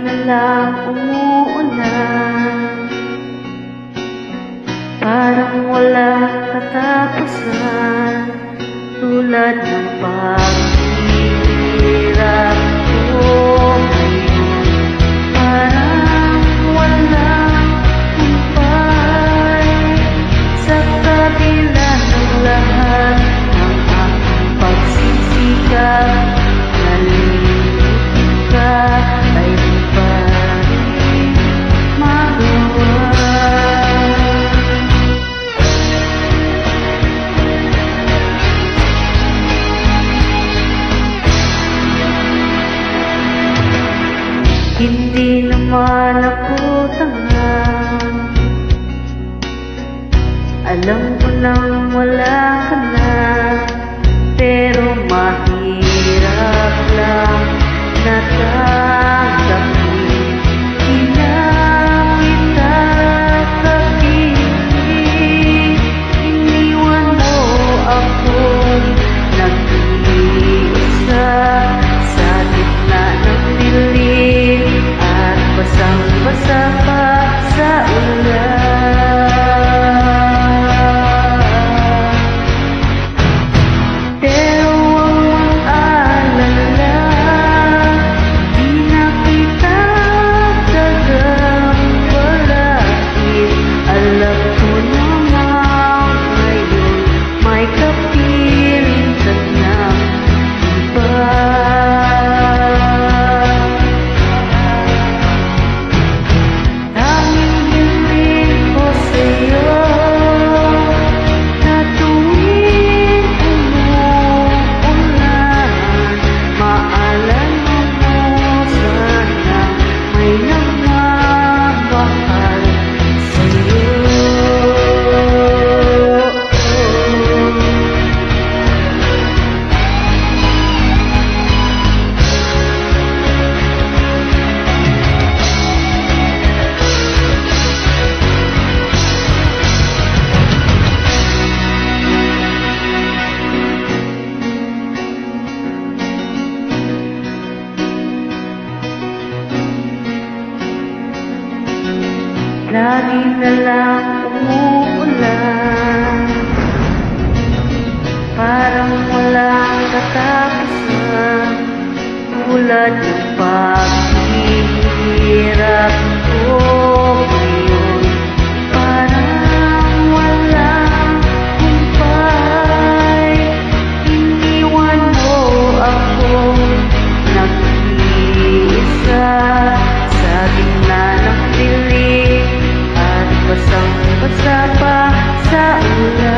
na lang umuulan, parang walang katapusan, tulad ng paghihirap ko ngayon. Parang walang humpay sa kabila ng lahat ng aking pagsisikap. Nalimutin ka ay di pa rin magawa. Hindi naman ako tanga, alam ko nang wala ka na, pero mahirap lang natanggapin. Di na kita kapiling, iniwan mo akong nag-iisa sa gitna ng dilim at basang-basa pa sa ulan. Pero huwag mag-alala, di na kita gagambalain. Alam ko naman ngayon may kapiling ka ng iba. Tanging hiling ko sa'yo na tuwing umuulan, maalala mo sana may nagmamahal sa'yo. Lagi na lang umuulan, parang walang katapusan, tulad ng paghihirap ko ngayon. Parang walang humpay, iniwan mo akong nag-iisa sa gitna ng dilim at basang-basa pa sa ulan.